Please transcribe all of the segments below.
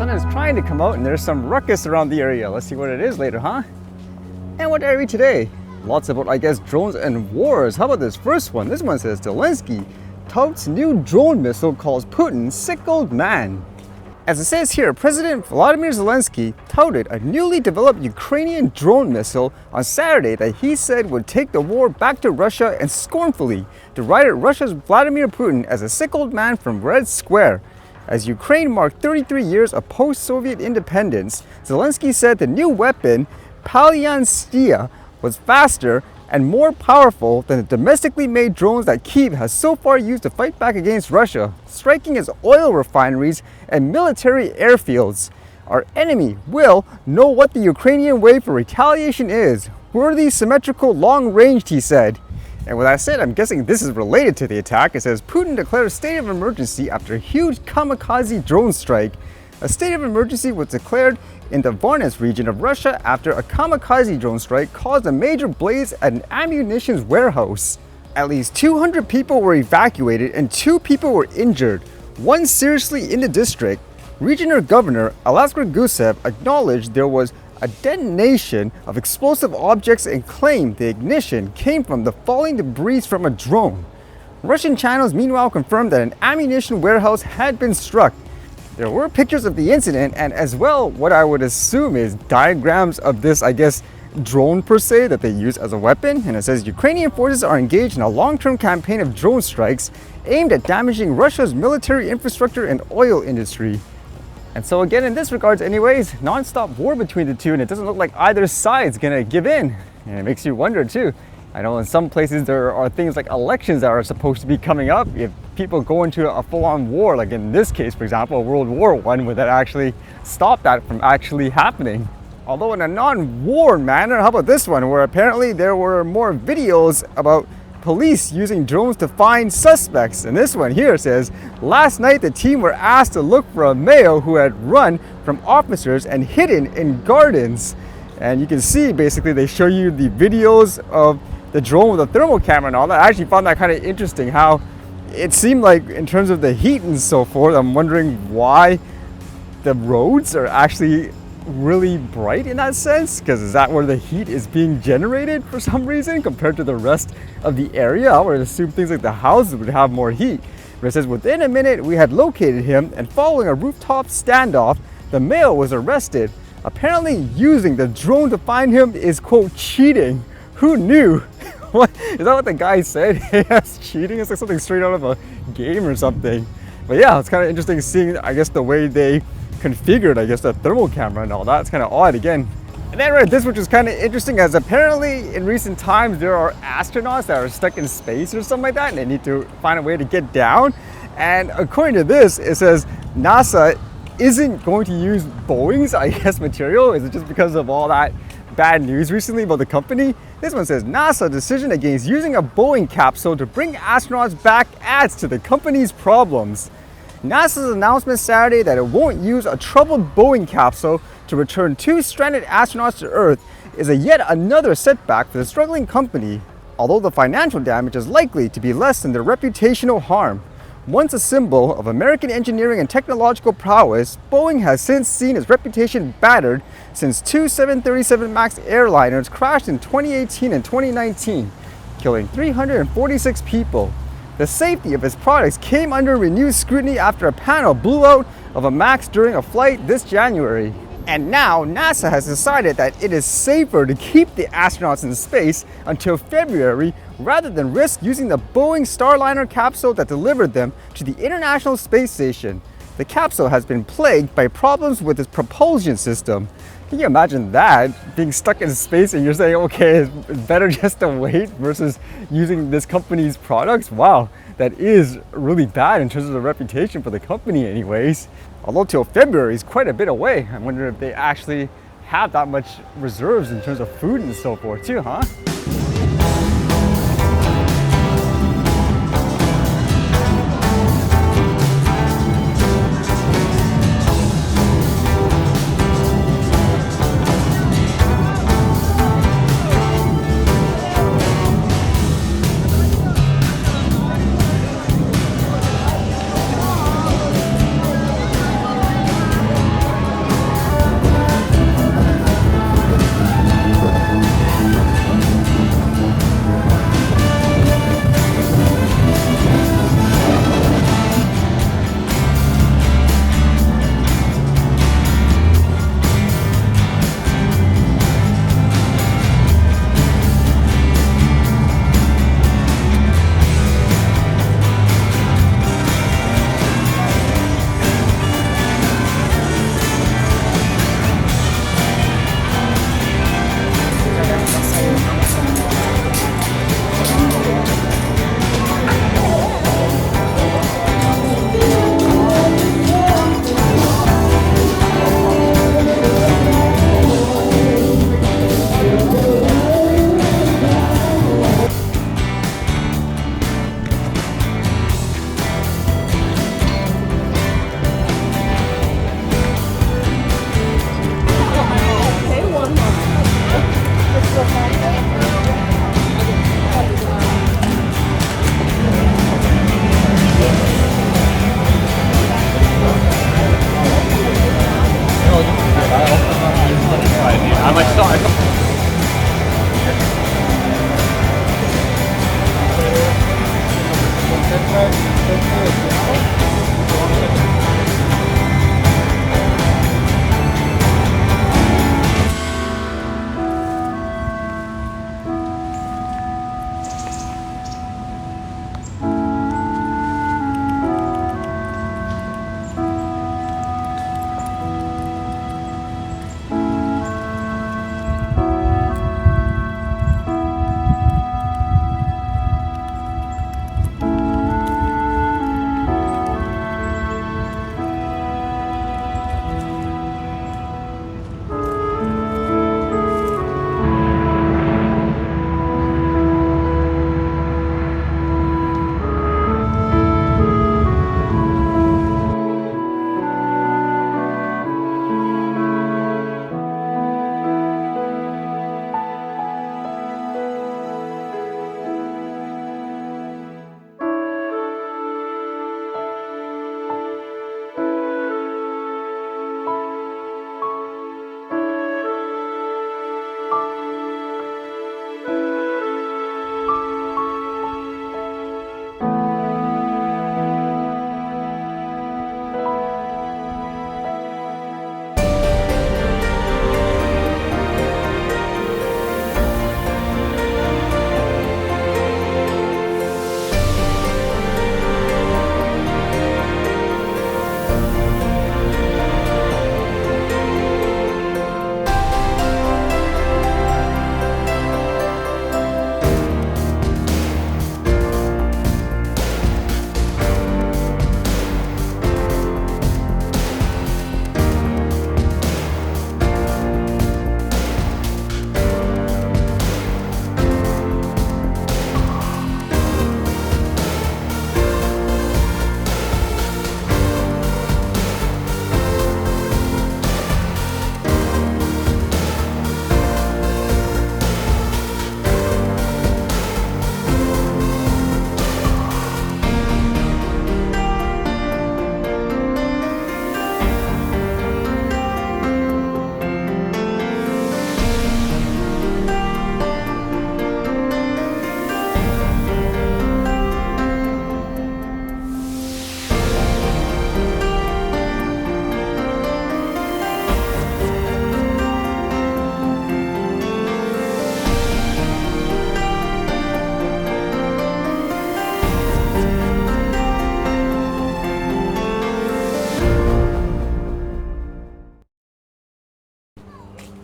sun is trying to come out and there's some ruckus around the area. Let's see what it is later, huh? And what did I read today? Lots about, I guess, drones and wars. How about this first one? This one says Zelensky touts new drone missile calls Putin sick old man. As it says here, President Volodymyr Zelensky touted a newly developed Ukrainian drone missile on Saturday that he said would take the war back to Russia, and scornfully derided Russia's Vladimir Putin as a sick old man from Red Square. As Ukraine marked 33 years of post-Soviet independence, Zelensky said the new weapon, Polyanstia, was faster and more powerful than the domestically made drones that Kyiv has so far used to fight back against Russia, striking its oil refineries and military airfields. Our enemy will know what the Ukrainian way for retaliation is. Worthy, symmetrical, long-ranged, he said. And with that said, I'm guessing this is related to the attack. It says Putin declared a state of emergency after a huge kamikaze drone strike. A state of emergency was declared in the Voronezh region of Russia after a kamikaze drone strike caused a major blaze at an ammunition warehouse. At least 200 people were evacuated and 2 people were injured, one seriously in the district. Regional Governor Alexander Gusev acknowledged there was a detonation of explosive objects and claimed the ignition came from the falling debris from a drone. Russian channels meanwhile confirmed that an ammunition warehouse had been struck. There were pictures of the incident and as well what I would assume is diagrams of this, I guess, drone per se that they use as a weapon. And it says Ukrainian forces are engaged in a long-term campaign of drone strikes aimed at damaging Russia's military infrastructure and oil industry. And so again, in this regards anyways, non-stop war between the two, and it doesn't look like either side's gonna give in. And it makes you wonder too. I know in some places there are things like elections that are supposed to be coming up. If people go into a full-on war, like in this case, for example, World War I, would that actually stop that from actually happening? Although in a non-war manner, how about this one, where apparently there were more videos about police using drones to find suspects. And this one here says, last night the team were asked to look for a male who had run from officers and hidden in gardens. And you can see basically they show you the videos of the drone with a thermal camera and all that. I actually found that kind of interesting how it seemed like in terms of the heat and so forth, I'm wondering why the roads are actually really bright in that sense, because is that where the heat is being generated for some reason compared to the rest of the area? I would assume things like the houses would have more heat. But it says within a minute we had located him, and following a rooftop standoff, the male was arrested. Apparently using the drone to find him is quote cheating. Who knew? What is that what the guy said? Yes, cheating. It's like something straight out of a game or something. But yeah, it's kind of interesting seeing, I guess, the way they configured, I guess, the thermal camera and all that. It's kind of odd again. And then I read this, which is kind of interesting, as apparently in recent times there are astronauts that are stuck in space or something like that, and they need to find a way to get down. And according to this, it says NASA isn't going to use Boeing's, I guess, material. Is it just because of all that bad news recently about the company? This one says NASA decision against using a Boeing capsule to bring astronauts back adds to the company's problems. NASA's announcement Saturday that it won't use a troubled Boeing capsule to return 2 stranded astronauts to Earth is yet another setback for the struggling company, although the financial damage is likely to be less than their reputational harm. Once a symbol of American engineering and technological prowess, Boeing has since seen its reputation battered since 2 737 MAX airliners crashed in 2018 and 2019, killing 346 people. The safety of its products came under renewed scrutiny after a panel blew out of a MAX during a flight this January. And now NASA has decided that it is safer to keep the astronauts in space until February rather than risk using the Boeing Starliner capsule that delivered them to the International Space Station. The capsule has been plagued by problems with its propulsion system. Can you imagine that? Being stuck in space and you're saying, okay, it's better just to wait versus using this company's products? Wow, that is really bad in terms of the reputation for the company anyways. Although till February is quite a bit away. I wonder if they actually have that much reserves in terms of food and so forth too, huh?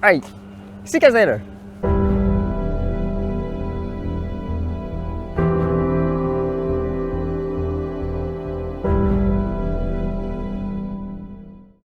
Alright, see you guys later.